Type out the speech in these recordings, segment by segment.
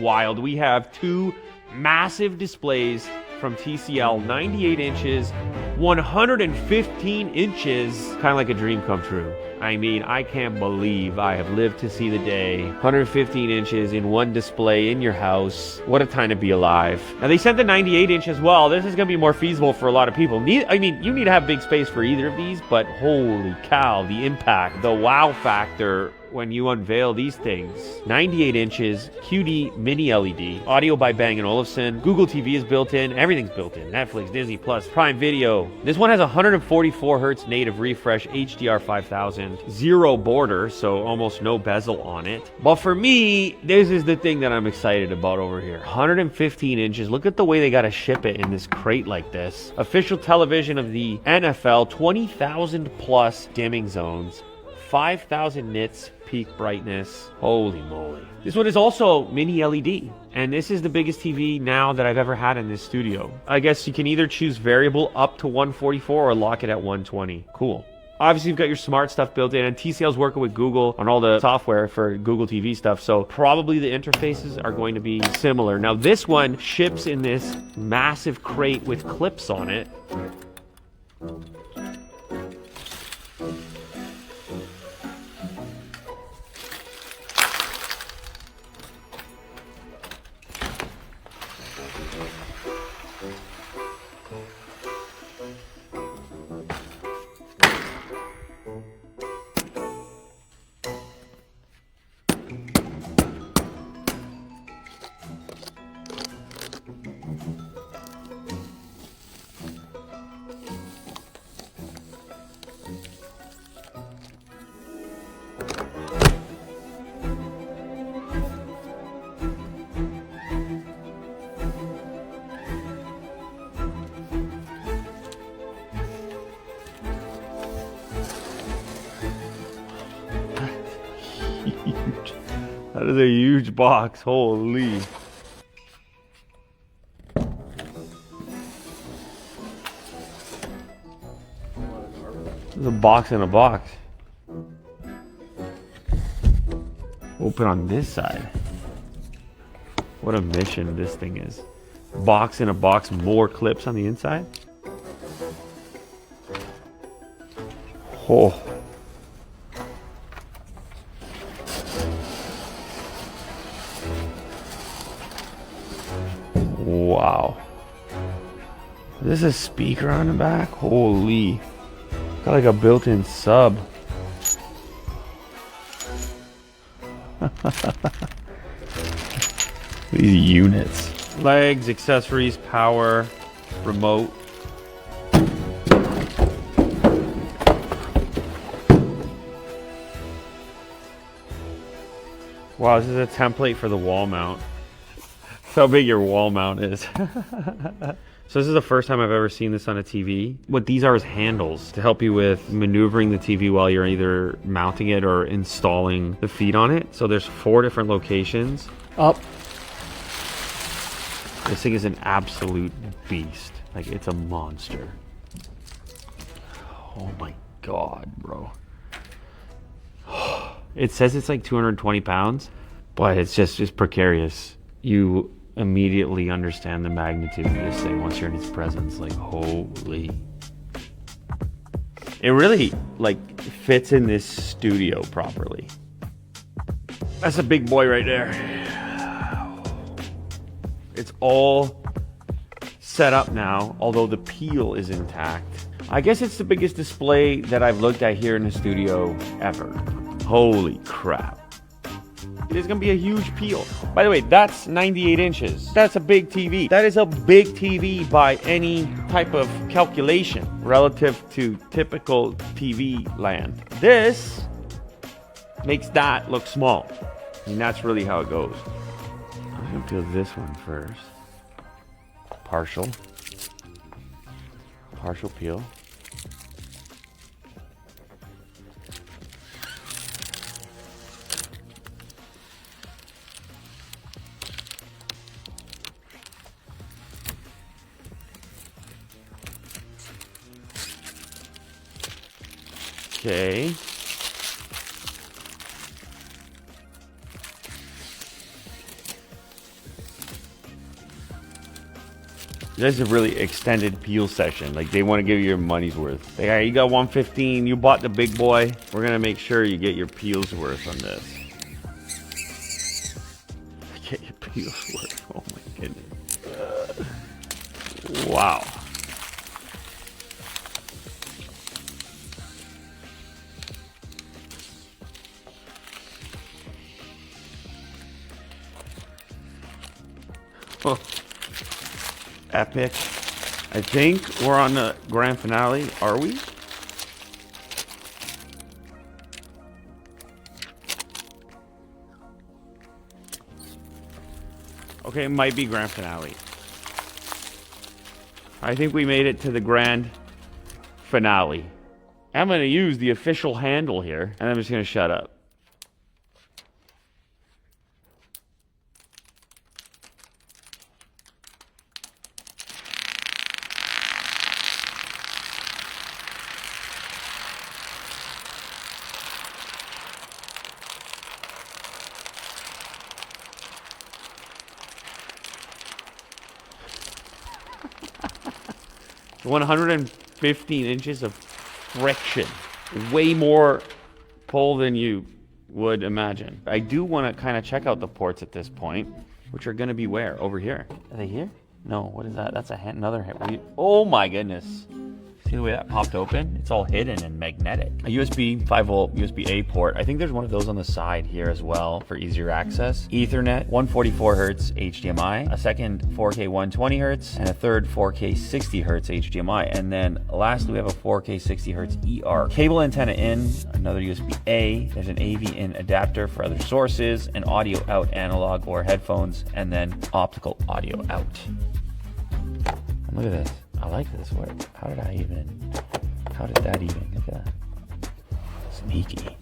wild. We have two massive displays from TCL, 98 inches, 115 inches, kind of like a dream come true. I mean, I can't believe I have lived to see the day. 115 inches in one display in your house. What a time to be alive. Now, they sent the 98 inch as well. This is going to be more feasible for a lot of people. I mean, you need to have big space for either of these, but holy cow, the impact, the wow factor when you unveil these things. 98 inches, QD mini LED, audio by Bang & Olufsen, Google TV is built in, everything's built in, Netflix, Disney+, Prime Video. This one has 144 hertz native refresh, HDR 5000, zero border, so almost no bezel on it. But for me, this is the thing that I'm excited about over here. 115 inches, look at the way they gotta ship it in this crate like this. Official television of the NFL, 20,000 plus dimming zones, 5,000 nits peak brightness. Holy moly. This one is also mini LED, and this is the biggest TV now that I've ever had in this studio. I guess you can either choose variable up to 144 or lock it at 120. Cool. Obviously, you've got your smart stuff built in, and TCL's working with Google on all the software for Google TV stuff, so probably the interfaces are going to be similar. Now, this one ships in this massive crate with clips on it. Huge. That is a huge box. Holy. It's a box in a box. Open on this side. What a mission this thing is. Box in a box, more clips on the inside. Oh. Wow. Is this a speaker on the back? Holy. Got like a built-in sub. These units. Legs, accessories, power, remote. Wow, this is a template for the wall mount. That's how big your wall mount is. So this is the first time I've ever seen this on a TV. What these are is handles to help you with maneuvering the TV while you're either mounting it or installing the feet on it. So there's 4 different locations. Up. This thing is an absolute beast. Like, it's a monster. Oh my God, bro. It says it's like 220 pounds, but it's just precarious. You immediately understand the magnitude of this thing once you're in its presence. Like, holy. It really, like, fits in this studio properly. That's a big boy right there. It's all set up now, although the peel is intact. I guess it's the biggest display that I've looked at here in the studio ever. Holy crap. It is going to be a huge peel. By the way, that's 98 inches. That's a big TV. That is a big TV by any type of calculation relative to typical TV land. This makes that look small. And that's really how it goes. I'm going to peel this one first. Partial peel. Okay. This is a really extended peel session. Like, they want to give you your money's worth. Like, all right, you got 115, you bought the big boy. We're gonna make sure you get your peel's worth on this. Get your peel's worth. Oh my goodness. Wow. Oh. Epic. I think we're on the grand finale. Are we? Okay, it might be grand finale. I think we made it to the grand finale. I'm going to use the official handle here, and I'm just going to shut up. It's 115 inches of friction. Way more pull than you would imagine. I do want to kind of check out the ports at this point, which are going to be where? Over here. Are they here? No, what is that? That's another hit. Oh my goodness. See the way that popped open? It's all hidden and magnetic. A USB 5-volt USB-A port. I think there's one of those on the side here as well for easier access. Ethernet, 144 Hertz HDMI, a second 4K 120 Hertz, and a third 4K 60 Hertz HDMI. And then lastly, we have a 4K 60 Hertz ER. Cable antenna in, another USB-A. There's an AV in adapter for other sources, an audio out analog or headphones, and then optical audio out. And look at this. I like this work. How did that even, look at that. Sneaky.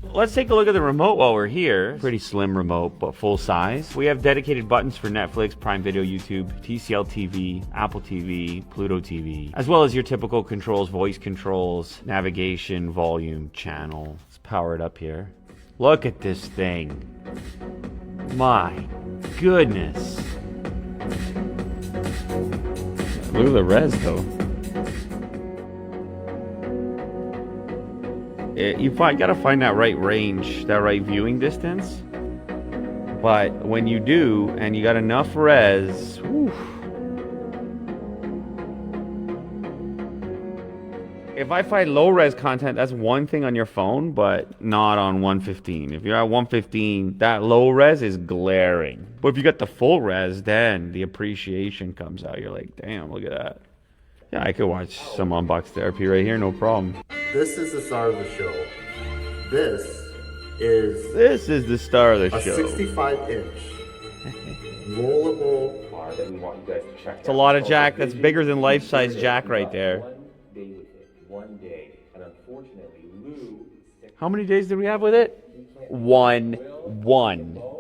Let's take a look at the remote while we're here. Pretty slim remote, but full size. We have dedicated buttons for Netflix, Prime Video, YouTube, TCL TV, Apple TV, Pluto TV, as well as your typical controls, voice controls, navigation, volume, channel. Let's power it up here. Look at this thing. My goodness. Look at the res though. You gotta find that right range, that right viewing distance. But when you do, and you got enough res, whew. If I find low res content, that's one thing on your phone, but not on 115. If you're at 115, that low res is glaring. But if you got the full res, then the appreciation comes out. You're like, damn, look at that. Yeah, I could watch some unbox therapy right here, no problem. This is the star of the show. This is the star of the show. A 65-inch rollable bar that we want you guys to check out. It's a lot of jack. That's bigger than life-size jack right there. One day, and unfortunately, Lou. How many days did we have with it? One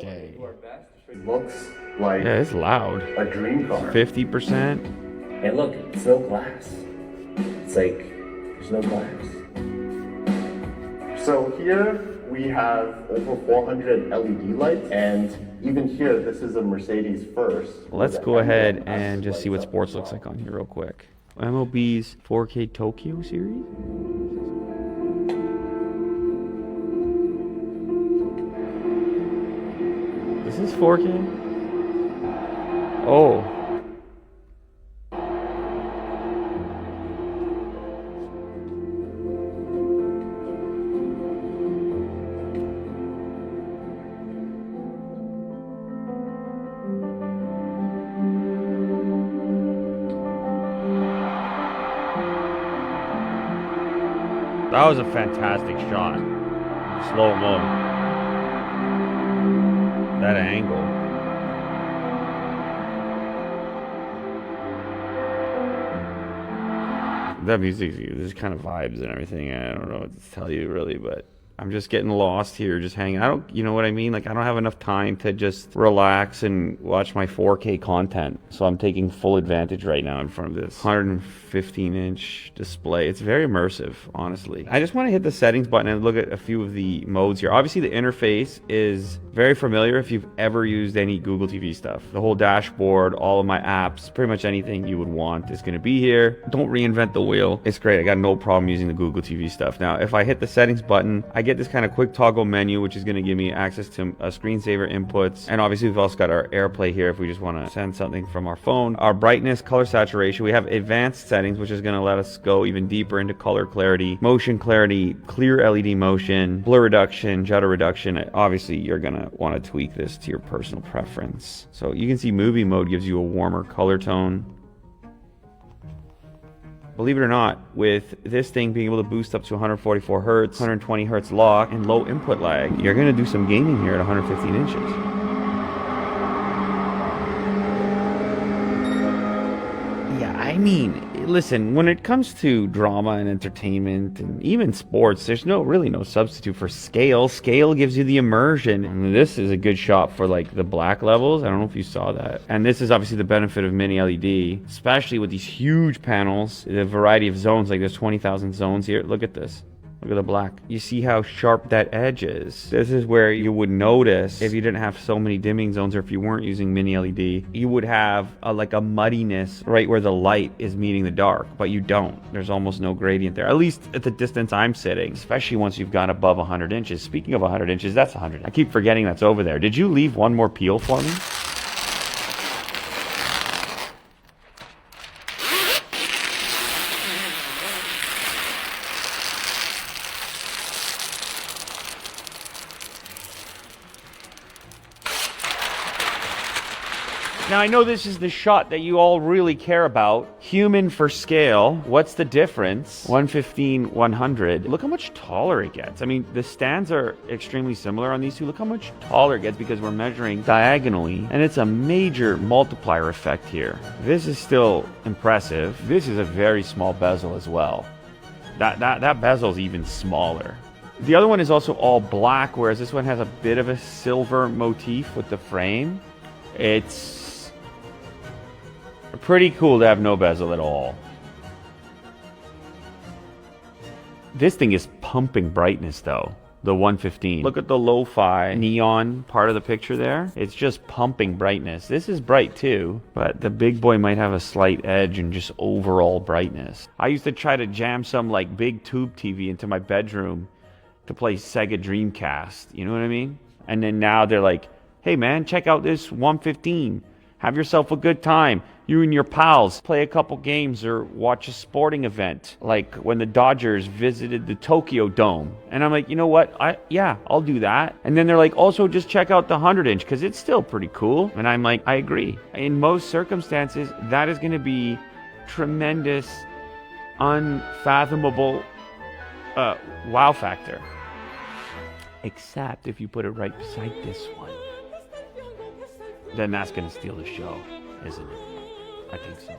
day. Looks like Yeah, it's loud. a dream car. 50%. And look, it's no glass. It's like there's no glass. So here we have over 400 LED lights, and even here, this is a Mercedes first. Let's go ahead and just see what sports looks like on here real quick. MLB's 4K Tokyo series. This is 4K? Oh. That was a fantastic shot. Slow-mo. That angle. That music, there's kind of vibes and everything. I don't know what to tell you really, but I'm just getting lost here, just hanging. You know what I mean? Like, I don't have enough time to just relax and watch my 4K content. So I'm taking full advantage right now in front of this 115-inch display. It's very immersive, honestly. I just want to hit the settings button and look at a few of the modes here. Obviously, the interface is very familiar if you've ever used any Google TV stuff. The whole dashboard, all of my apps, pretty much anything you would want is going to be here. Don't reinvent the wheel. It's great. I got no problem using the Google TV stuff. Now, if I hit the settings button, I get this kind of quick toggle menu, which is going to give me access to screensaver inputs. And obviously, we've also got our AirPlay here if we just want to send something from our phone. Our brightness, color saturation. We have advanced settings, which is going to let us go even deeper into color clarity, motion clarity, clear LED motion, blur reduction, judder reduction. Obviously, you're going to want to tweak this to your personal preference. So you can see movie mode gives you a warmer color tone. Believe it or not, with this thing being able to boost up to 144 hertz, 120 hertz lock, and low input lag, you're going to do some gaming here at 115 inches. Yeah, I mean, listen, when it comes to drama and entertainment and even sports, there's really no substitute for scale. Scale gives you the immersion. And this is a good shot for like the black levels. I don't know if you saw that. And this is obviously the benefit of mini LED, especially with these huge panels, the variety of zones. Like there's 20,000 zones here. Look at this. Look at the black. You see how sharp that edge is. This is where you would notice if you didn't have so many dimming zones, or if you weren't using mini LED, you would have like a muddiness right where the light is meeting the dark, but you don't. There's almost no gradient there, at least at the distance I'm sitting, especially once you've gone above 100 inches. Speaking of 100 inches, that's 100. I keep forgetting that's over there. Did you leave one more peel for me? Now, I know this is the shot that you all really care about. Human for scale. What's the difference? 115, 100. Look how much taller it gets. I mean, the stands are extremely similar on these two. Look how much taller it gets because we're measuring diagonally. And it's a major multiplier effect here. This is still impressive. This is a very small bezel as well. That bezel's even smaller. The other one is also all black, whereas this one has a bit of a silver motif with the frame. It's pretty cool to have no bezel at all. This thing is pumping brightness though, the 115. Look at the lo-fi neon part of the picture there. It's just pumping brightness. This is bright too, but the big boy might have a slight edge in just overall brightness. I used to try to jam some like big tube TV into my bedroom to play Sega Dreamcast, you know what I mean? And then now they're like, hey man, check out this 115. Have yourself a good time. You and your pals play a couple games or watch a sporting event, like when the Dodgers visited the Tokyo Dome. And I'm like, you know what? Yeah, I'll do that. And then they're like, also just check out the 100-inch because it's still pretty cool. And I'm like, I agree. In most circumstances, that is going to be tremendous, unfathomable wow factor. Except if you put it right beside this one. Then that's going to steal the show, isn't it? I think so.